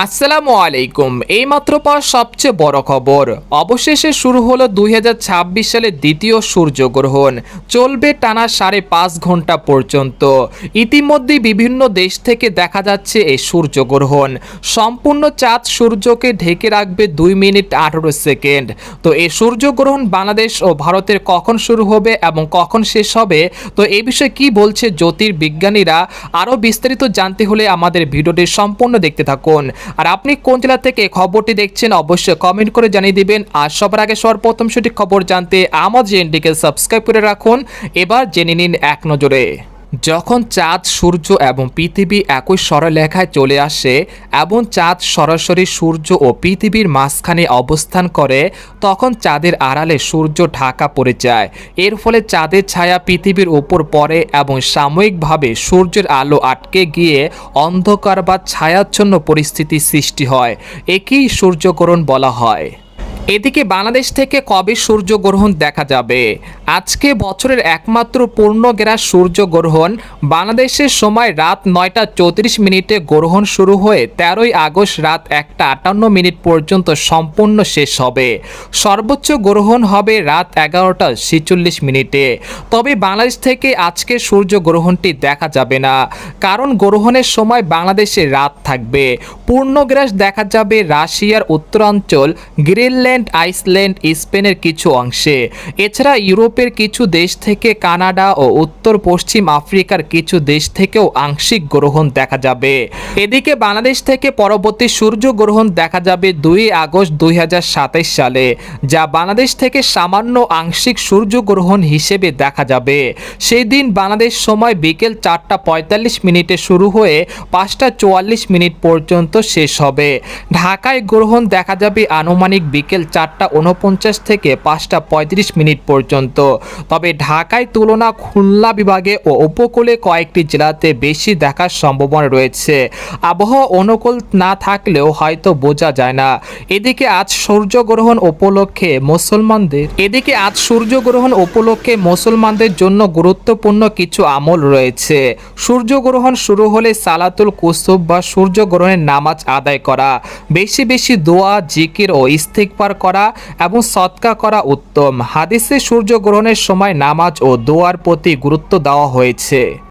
আসসালামু আলাইকুম। এইমাত্র পাওয়া সবচেয়ে বড় খবর, অবশেষে শুরু হলো 2026 সালের দ্বিতীয় সূর্যগ্রহণ। চলবে টানা 5.5 ঘন্টা পর্যন্ত। ইতিমধ্যেই বিভিন্ন দেশ থেকে দেখা যাচ্ছে এই সূর্যগ্রহণ। সম্পূর্ণ চাঁদ সূর্যকে ঢেকে রাখবে 2 মিনিট 18 সেকেন্ড। তো এই সূর্যগ্রহণ বাংলাদেশ ও ভারতের কখন শুরু হবে এবং কখন শেষ হবে, তো এই বিষয়ে কি বলছে জ্যোতির্বিজ্ঞানীরা, আরও বিস্তারিত জানতে হলে আমাদের ভিডিওটি সম্পূর্ণ দেখতে থাকুন। আর আপনি কোন জেলা থেকে খবরটি দেখছেন অবশ্যই কমেন্ট করে জানিয়ে দিবেন। আর সবার আগে সর্বপ্রথম সঠিক খবর জানতে আমাদের চ্যানেলটিকে সাবস্ক্রাইব করে রাখুন। এবার জেনে নিন এক নজরে। যখন চাঁদ, সূর্য এবং পৃথিবী একই সরলরেখায় চলে আসে এবং চাঁদ সরাসরি সূর্য ও পৃথিবীর মাঝখানে অবস্থান করে, তখন চাঁদের আড়ালে সূর্য ঢাকা পড়ে যায়। এর ফলে চাঁদের ছায়া পৃথিবীর উপর পড়ে এবং সাময়িকভাবে সূর্যের আলো আটকে গিয়ে অন্ধকার বা ছায়াচ্ছন্ন পরিস্থিতি সৃষ্টি হয়। একেই সূর্যগ্রহণ বলা হয়। এদিকে বাংলাদেশ থেকে কবে সূর্যগ্রহণ দেখা যাবে? আজকে বছরের একমাত্র পূর্ণগ্রাস সূর্যগ্রহণ। বাংলাদেশের সময় রাত 9টা 34 গ্রহণ শুরু হয়ে 13ই আগস্ট রাত 1টা 58 পর্যন্ত সম্পূর্ণ শেষ হবে। সর্বোচ্চ গ্রহণ হবে রাত 11টা 46। তবে বাংলাদেশ থেকে আজকে সূর্যগ্রহণটি দেখা যাবে না, কারণ গ্রহণের সময় বাংলাদেশে রাত থাকবে। পূর্ণগ্রাস দেখা যাবে রাশিয়ার উত্তরাঞ্চল, গ্রিনল্যান্ড, আইসল্যান্ড, স্পেনের কিছু অংশে। এছাড়া ইউরোপের কিছু দেশ থেকে, কানাডা ও উত্তর পশ্চিম আফ্রিকার কিছু দেশ থেকেও আংশিক গ্রহণ দেখা যাবে। এদিকে বাংলাদেশ থেকে পরবর্তী সূর্যগ্রহণ দেখা যাবে 2 আগস্ট 2027 সালে, যা বাংলাদেশ থেকে সামান্য আংশিক সূর্যগ্রহণ হিসেবে দেখা যাবে। সেই দিন বাংলাদেশ সময় বিকেল 4টা 45 শুরু হয়ে 5টা 44 পর্যন্ত শেষ হবে। ঢাকায় গ্রহণ দেখা যাবে আনুমানিক বিকেল 4টা 49 থেকে 5টা 35 পর্যন্ত। তবে ঢাকায় তুলনা খুলনা বিভাগে ও উপকূলে কয়েকটি জেলাতে বেশি দেখার সম্ভাবনা রয়েছে। আবহাওয়া অনুকূল না থাকলেও হয়তো বোঝা যায় না। এদিকে আজ সূর্যগ্রহণ উপলক্ষে মুসলমানদের জন্য গুরুত্বপূর্ণ কিছু আমল রয়েছে। সূর্যগ্রহণ শুরু হলে সালাতুল কুসুফ বা সূর্যগ্রহণের নামাজ আদায় করা, বেশি বেশি দোয়া, জিকির ও ইস্তিগফার করা এবং সদকা করা উত্তম। হাদিসে সূর্যগ্রহণের সময় নামাজ ও দোয়ার প্রতি গুরুত্ব দেওয়া হয়েছে।